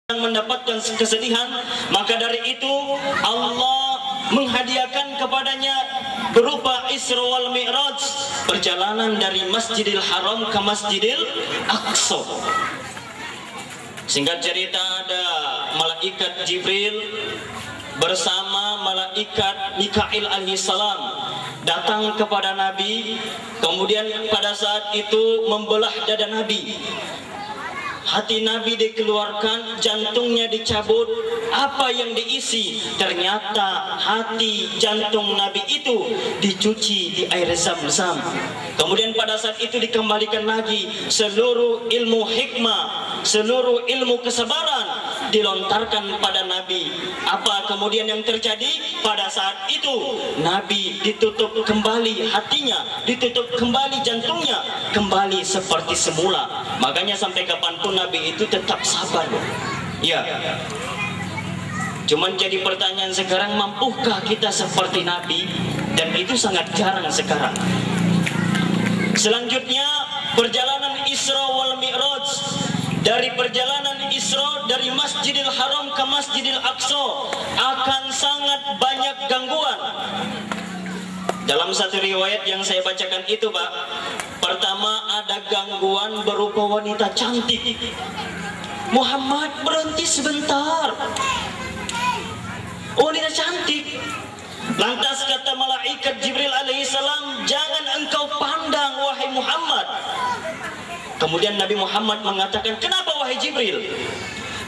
mendapatkan kesedihan, maka dari itu Allah menghadiahkan kepadanya berupa Isra wal Mi'raj, perjalanan dari Masjidil Haram ke Masjidil Aqsa. Singkat cerita, ada malaikat Jibril bersama malaikat Mikail alaihissalam datang kepada Nabi, kemudian pada saat itu membelah dada Nabi. Hati Nabi dikeluarkan, jantungnya dicabut. Apa yang diisi? Ternyata hati jantung Nabi itu dicuci di air zam-zam. Kemudian pada saat itu dikembalikan lagi seluruh ilmu hikmah, seluruh ilmu kesabaran dilontarkan pada Nabi. Apa kemudian yang terjadi? Pada saat itu Nabi ditutup kembali hatinya, ditutup kembali jantungnya, kembali seperti semula. Makanya sampai kapanpun Nabi itu tetap sabar. Ya. Cuman jadi pertanyaan sekarang, mampukah kita seperti Nabi? Dan itu sangat jarang sekarang. Selanjutnya perjalanan Isra wal Mi'raj. Dari perjalanan Isra dari Masjidil Haram ke Masjidil Aqsa akan sangat banyak gangguan. Dalam satu riwayat yang saya bacakan itu, Pak, pertama ada gangguan berupa wanita cantik. Muhammad, berhenti sebentar. Wanita cantik. Lantas kata malaikat Jibril alaihissalam, jangan engkau pandang wahai Muhammad. Kemudian Nabi Muhammad mengatakan, kenapa wahai Jibril?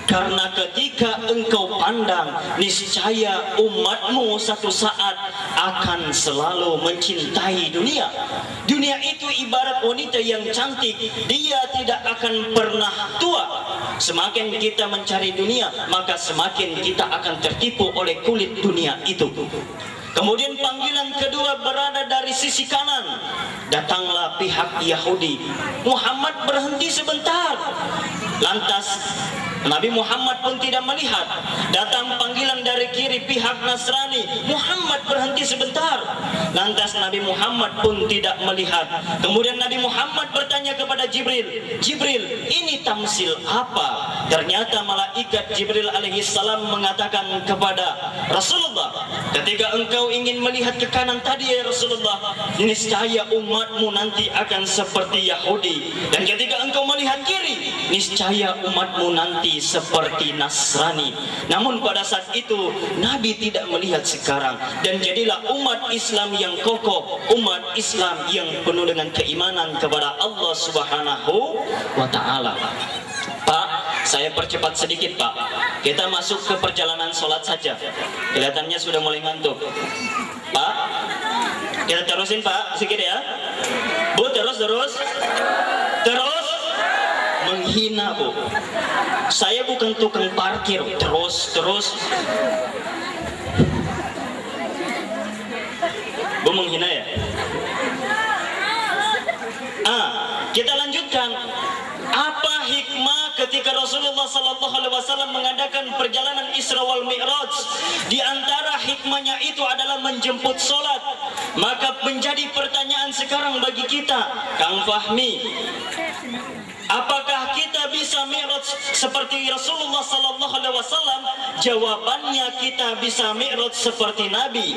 Karena ketika engkau pandang, niscaya umatmu satu saat akan selalu mencintai dunia. Dunia itu ibarat wanita yang cantik, dia tidak akan pernah tua. Semakin kita mencari dunia, maka semakin kita akan tertipu oleh kulit dunia itu. Kemudian panggilan kedua berada dari sisi kanan. Datanglah pihak Yahudi. Muhammad, berhenti sebentar. Lantas Nabi Muhammad pun tidak melihat. Datang panggilan dari kiri pihak Nasrani. Muhammad, berhenti sebentar. Lantas Nabi Muhammad pun tidak melihat. Kemudian Nabi Muhammad bertanya kepada Jibril, Jibril, ini tamsil apa? Ternyata malaikat Jibril alaihissalam mengatakan kepada Rasulullah, ketika engkau ingin melihat ke kanan tadi ya Rasulullah, niscaya umatmu nanti akan seperti Yahudi. Dan ketika engkau melihat kiri, niscaya umatmu nanti seperti Nasrani. Namun pada saat itu Nabi tidak melihat sekarang. Dan jadilah umat Islam yang kokoh, umat Islam yang penuh dengan keimanan kepada Allah Subhanahu wa ta'ala. Pak, saya percepat sedikit, Pak. Kita masuk ke perjalanan sholat saja. Kelihatannya sudah mulai ngantuk. Pak, kita terusin, Pak, sedikit ya. Bu, terus menghina, Bu. Saya bukan tukang parkir. Terus Bu menghina ya. Kita lanjutkan. Apa hikmah ketika Rasulullah SAW mengadakan perjalanan Isra wal Mi'raj? Di antara hikmahnya itu adalah menjemput sholat. Maka menjadi pertanyaan sekarang bagi kita, Kang Fahmi, apakah kita bisa mi'raj seperti Rasulullah SAW? Jawabannya, kita bisa mi'raj seperti Nabi.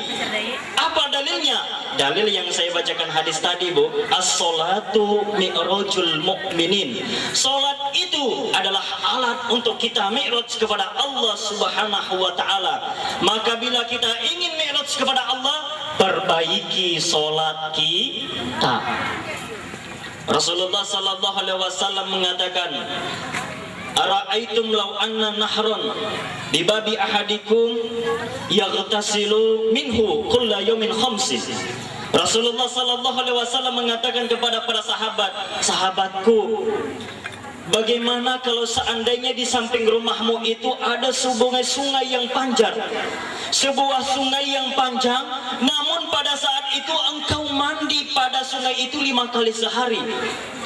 Apa dalilnya? Dalil yang saya bacakan hadis tadi, Bu. As-sholatu mi'rajul mu'minin. Sholat itu adalah alat untuk kita mi'raj kepada Allah Subhanahu wa ta'ala. Maka bila kita ingin mi'raj kepada Allah, perbaiki sholat kita. Rasulullah sallallahu alaihi wasallam mengatakan, ara'aitum law anna nahron bi babi ahadikum yaghtasilu minhu kulla yawmin khamsin. Rasulullah sallallahu alaihi wasallam mengatakan kepada para sahabat, sahabatku, bagaimana kalau seandainya di samping rumahmu itu ada sungai yang panjang, sebuah sungai yang panjang, namun pada saat itu engkau mandi pada sungai itu 5 kali sehari.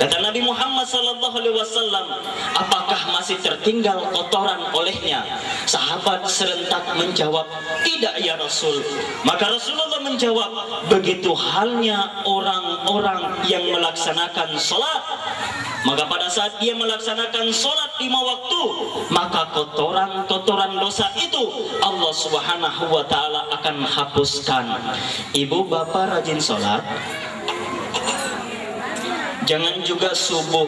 Kata Nabi Muhammad SAW, apakah masih tertinggal kotoran olehnya? Sahabat serentak menjawab, tidak ya Rasul. Maka Rasulullah menjawab, begitu halnya orang-orang yang melaksanakan sholat Maka pada saat dia melaksanakan sholat 5 waktu, maka kotoran-kotoran dosa itu Allah Subhanahu wa ta'ala akan hapuskan. Ibu bapak rajin sholat. Jangan juga subuh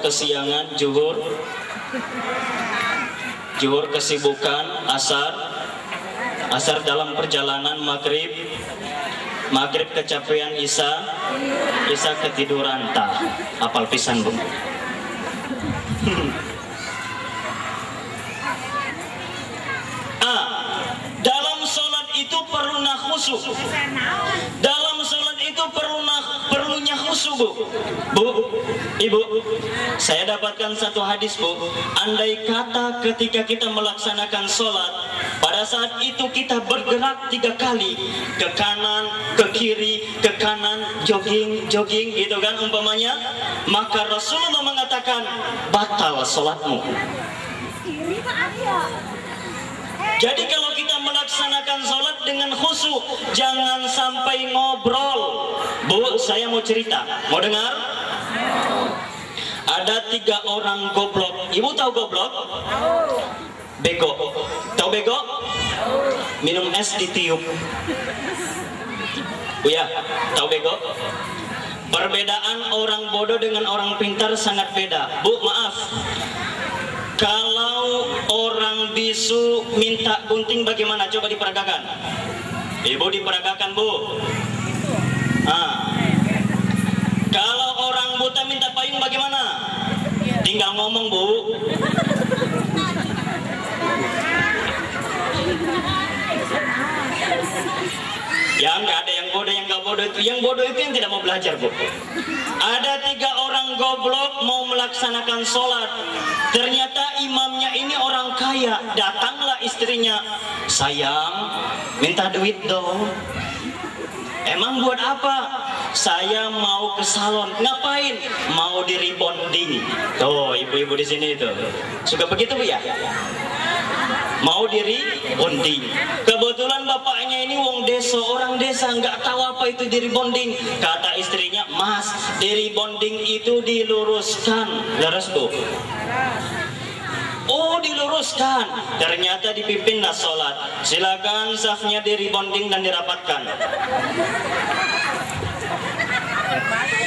kesiangan, zuhur kesibukan, asar dalam perjalanan, maghrib kecapean, isya ketiduran. Apal pisan bu. Dalam sholat itu perlunya khusyuk. Dalam sholat itu perlunya khusyuk bu. Ibu, saya dapatkan satu hadis bu. Andai kata ketika kita melaksanakan sholat, pada saat itu kita bergerak 3 kali, ke kanan, ke kiri, ke kanan, jogging gitu kan umpamanya, maka Rasulullah mengatakan batal sholatmu. Jadi kalau kita melaksanakan sholat dengan khusyuk, jangan sampai ngobrol. Bu, saya mau cerita, mau dengar? Ada 3 orang goblok. Ibu tahu goblok? Bego. Tahu bego? Minum es ditiup. Bu ya, tahu bego? Perbedaan orang bodoh dengan orang pintar sangat beda. Bu, maaf. Kalau orang bisu minta gunting bagaimana? Coba diperagakan. Ibu diperagakan bu. Kalau orang buta minta payung bagaimana? Tinggal ngomong bu. Ya nggak ada yang bodoh, yang nggak bodoh itu. Yang bodoh itu yang tidak mau belajar bu. Ada 3 orang goblok mau melaksanakan sholat. Ternyata imamnya ini orang kaya. Datanglah istrinya, sayang, minta duit dong. Emang buat apa? Saya mau ke salon. Ngapain? Mau di rebonding. Tuh ibu-ibu di sini tuh suka begitu bu ya. Mau diri bonding. Kebetulan bapaknya ini orang desa nggak tahu apa itu diri bonding. Kata istrinya, Mas, diri bonding itu diluruskan. Lurus bu. Oh diluruskan. Ternyata dipimpinlah sholat. Silakan safnya diri bonding dan dirapatkan.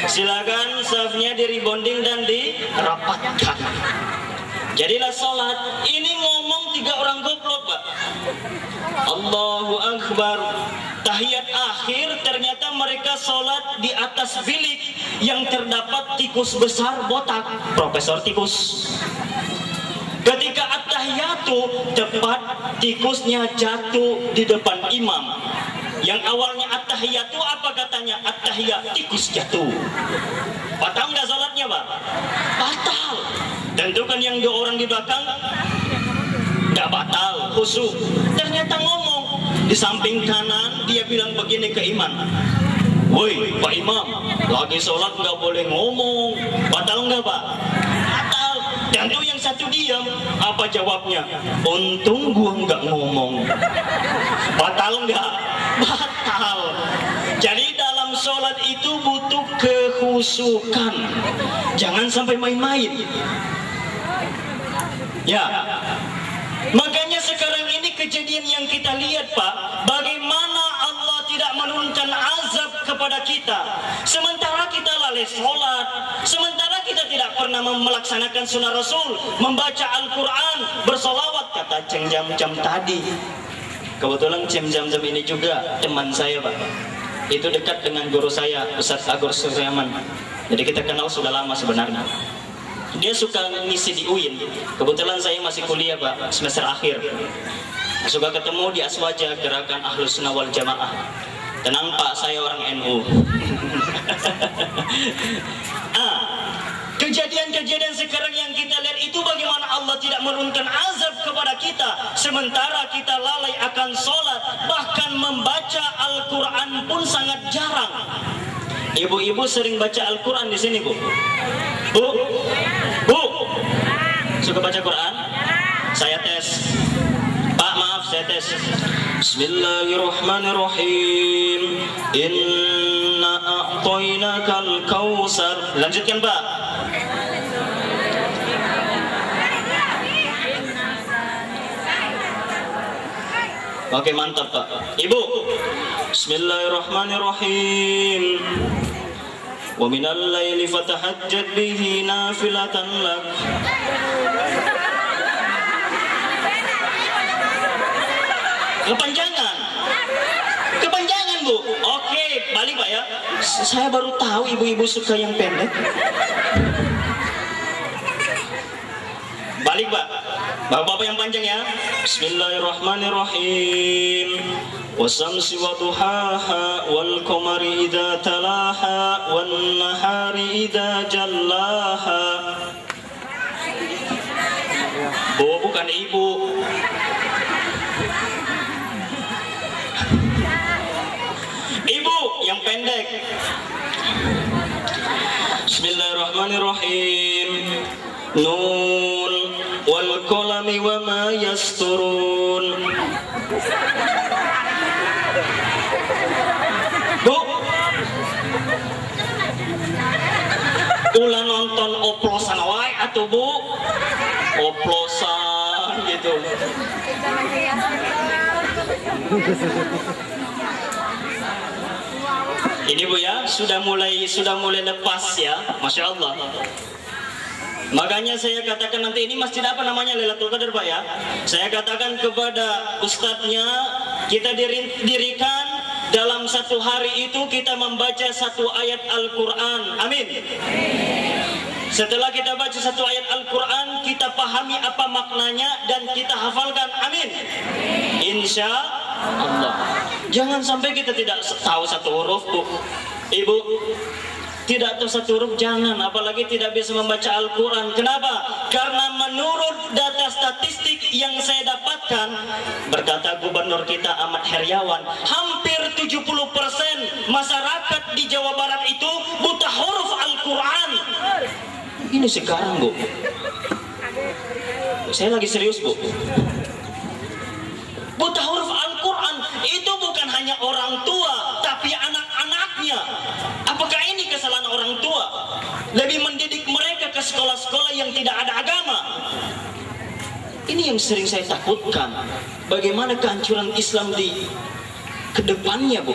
Silakan safnya diri bonding dan dirapatkan. Jadilah sholat. Ini ngomong 3 orang goblok pak. Allahu Akbar. Tahiyat akhir ternyata mereka sholat di atas bilik yang terdapat tikus besar botak. Profesor tikus. Ketika at-tahiyatu, tepat tikusnya jatuh di depan imam. Yang awalnya at-tahiyatu apa katanya? At-tahiyat, tikus jatuh. Batal nggak sholatnya pak? Batal. Tentu kan yang 2 orang di belakang nggak batal, khusyuk. Ternyata ngomong di samping kanan, dia bilang begini ke imam, woi pak imam, lagi sholat nggak boleh ngomong. Batal nggak pak? Batal. Tentu yang satu diam. Apa jawabnya? Untung gua nggak ngomong. Batal nggak? Batal. Jadi dalam sholat itu butuh kekhusyukan. Jangan sampai main-main. Ya, makanya sekarang ini kejadian yang kita lihat pak, bagaimana Allah tidak menurunkan azab kepada kita, sementara kita lalai sholat, sementara kita tidak pernah melaksanakan sunnah Rasul, membaca Al-Quran, bersolawat. Kata Ceng Jam-Jam tadi, kebetulan Ceng Jam-Jam ini juga teman saya pak, itu dekat dengan guru saya Ustadz Agus Suryaman, jadi kita kenal sudah lama sebenarnya. Dia suka ngisi di UIN. Kebetulan saya masih kuliah pak, semester akhir. Suka ketemu di Aswaja, Gerakan Ahlus Sunnah wal Jamaah. Tenang pak, saya orang NU. Kejadian-kejadian sekarang yang kita lihat itu bagaimana Allah tidak menurunkan azab kepada kita, sementara kita lalai akan sholat, bahkan membaca Al-Quran pun sangat jarang. Ibu-ibu sering baca Al-Quran di sini bu? Bu? Suka baca Quran? Saya tes. Pak maaf saya tes. Bismillahirrahmanirrahim. Inna a'tainakal kautsar. Lanjutkan, Pak. Oke, mantap, Pak. Ibu. Bismillahirrahmanirrahim. Wa minal laili fatahajjad bihi nafilatan lak. Kepanjangan, Bu. Oke, balik, Pak ya. Saya baru tahu ibu-ibu suka yang pendek. Balik, Pak. Bapak-bapak yang panjang ya. Bismillahirrahmanirrahim. Wasamsi wa duhaha wal qamari idza talaha wan nahari idza jallaha. Bu, bukan ibu. Ibu yang pendek. Bismillahirrahmanirrahim. Nun wal qalami wa ma yasturun. Bu, ulah nonton oplosan wae atuh, Bu. Oplosan gitu. Ini, Bu ya, sudah mulai lepas ya, Masya Allah. Makanya saya katakan nanti ini masjid apa namanya, Lailatul Qadar, Pak ya. Saya katakan kepada ustadznya, kita dirikan dalam satu hari itu kita membaca satu ayat Al-Quran. Amin. Setelah kita baca satu ayat Al-Quran, kita pahami apa maknanya dan kita hafalkan. Amin. Insya Allah. Jangan sampai kita tidak tahu satu huruf, Bu. Ibu, tidak tahu satu huruf jangan, apalagi tidak bisa membaca Al-Quran. Kenapa? Karena menurut data statistik yang saya dapatkan, berkata Gubernur kita Ahmad Heriawan, hampir 70% masyarakat di Jawa Barat itu buta huruf Al-Quran. Ini sekarang, Bu. Saya lagi serius, Bu. Buta huruf Al-Quran itu bukan hanya orang tua, tapi anak-anaknya. Apakah ini kesalahan orang tua? Lebih mendidik mereka ke sekolah-sekolah yang tidak ada agama. Ini yang sering saya takutkan. Bagaimana kehancuran Islam di kedepannya, Bu.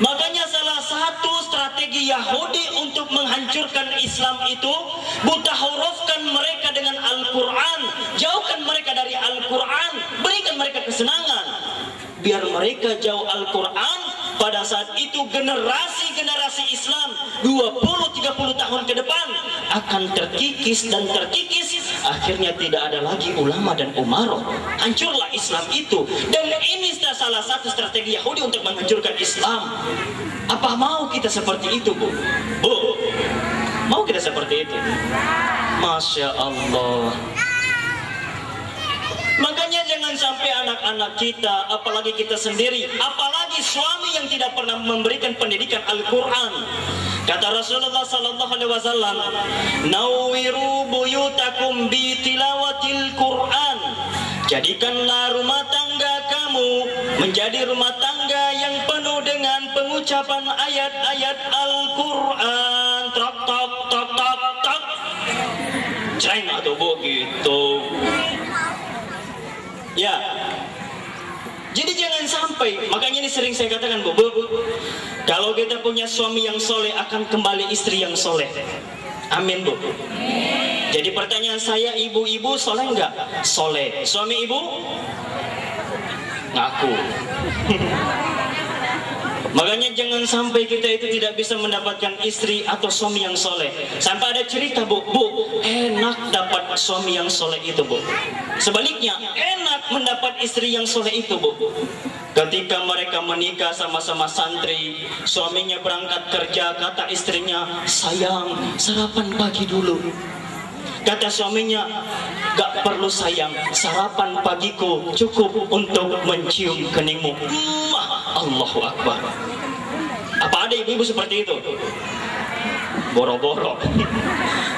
Makanya salah satu strategi Yahudi untuk menghancurkan Islam itu, buta hurufkan mereka dengan Al-Quran, jauhkan mereka dari Al-Quran, berikan mereka kesenangan. Biar mereka jauh Al-Quran, pada saat itu generasi Islam 20-30 tahun ke depan akan terkikis dan terkikis. Akhirnya tidak ada lagi ulama dan umaroh. Hancurlah Islam itu. Dan ini salah satu strategi Yahudi untuk menghancurkan Islam. Apa mau kita seperti itu, Bu? Bu, mau kita seperti itu? Masya Allah. Makanya jangan sampai anak-anak kita, apalagi kita sendiri, apalagi suami yang tidak pernah memberikan pendidikan Al-Quran. Kata Rasulullah sallallahu alaihi wasallam, "Nawwiru buyutakum bi tilawatil Quran." Jadikanlah rumah tangga kamu menjadi rumah tangga yang penuh dengan pengucapan ayat-ayat Al-Quran. Tok tok tok tok tok. Jangan atau begitu. Ya, jadi jangan sampai. Makanya ini sering saya katakan, Bu, kalau kita punya suami yang soleh akan kembali istri yang soleh. Amin, Bu. Jadi pertanyaan saya, ibu-ibu soleh enggak? Soleh. Suami ibu? Ngaku. Makanya jangan sampai kita itu tidak bisa mendapatkan istri atau suami yang soleh. Sampai ada cerita, Bu, enak dapat suami yang soleh itu, Bu. Sebaliknya, enak mendapat istri yang soleh itu, Bu. Ketika mereka menikah sama-sama santri, suaminya berangkat kerja, kata istrinya, "Sayang, sarapan pagi dulu." Kata suaminya, "Gak perlu sayang, sarapan pagiku cukup untuk mencium keningmu." Allahu Akbar. Apa ada ibu-ibu seperti itu? Boro-boro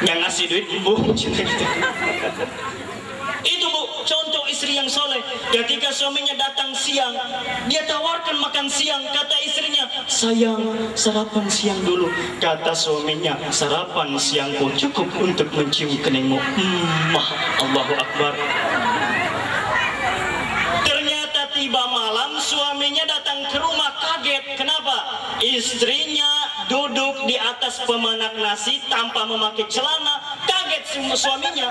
yang ngasih duit ibu. Itu, Bu, contoh istri yang soleh. Ketika suaminya datang siang, dia tawarkan makan siang. Kata istrinya, sayang, sarapan siang dulu. Kata suaminya, sarapan siangku cukup untuk mencium keningmu. Allahu Akbar. Ternyata tiba malam, suaminya datang ke rumah kaget. Kenapa? Istrinya duduk di atas pemanak nasi tanpa memakai celana. Kaget semua suaminya.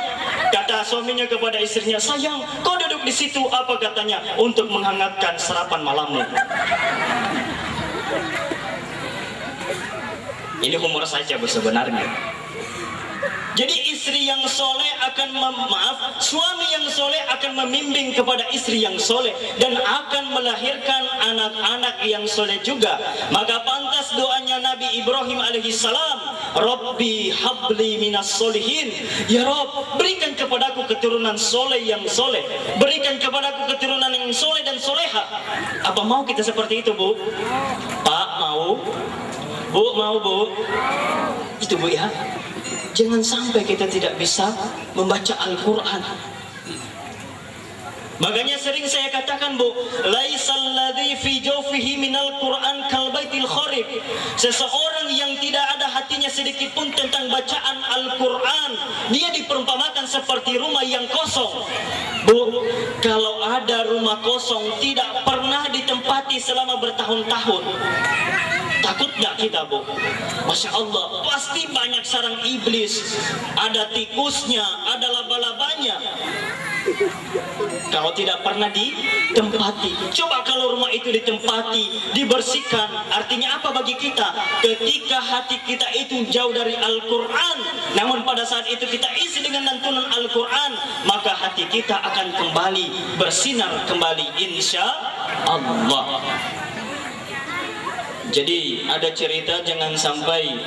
Kata suaminya kepada istrinya, sayang, kau duduk di situ. Apa katanya? Untuk menghangatkan sarapan malammu. Ini humor saja bu sebenarnya. Jadi istri yang soleh akan suami yang soleh akan membimbing kepada istri yang soleh dan akan melahirkan anak-anak yang soleh juga. Maka pantas doanya Nabi Ibrahim alaihissalam, Rabbi habli minas solihin. Ya Rob, berikan kepadaku keturunan soleh yang soleh. Berikan kepadaku keturunan yang soleh dan soleha. Apa mau kita seperti itu bu? Pak mau? Bu mau bu? Itu bu ya. Jangan sampai kita tidak bisa membaca Al-Quran. Makanya sering saya katakan bu, laisal ladzi fi jawfihi minal Quran kal baitil kharib. Seseorang yang tidak ada hatinya sedikit pun tentang bacaan Al-Quran, dia diperumpamakan seperti rumah yang kosong. Bu, kalau ada rumah kosong tidak pernah ditempati selama bertahun-tahun, takut nggak kita bu? Masya Allah, pasti banyak sarang iblis. Ada tikusnya, ada laba-labanya. Kalau tidak pernah ditempati. Coba kalau rumah itu ditempati, dibersihkan. Artinya apa bagi kita? Ketika hati kita itu jauh dari Al-Quran, namun pada saat itu kita isi dengan lantunan Al-Quran, maka hati kita akan kembali bersinar kembali, insya Allah. Jadi ada cerita, jangan sampai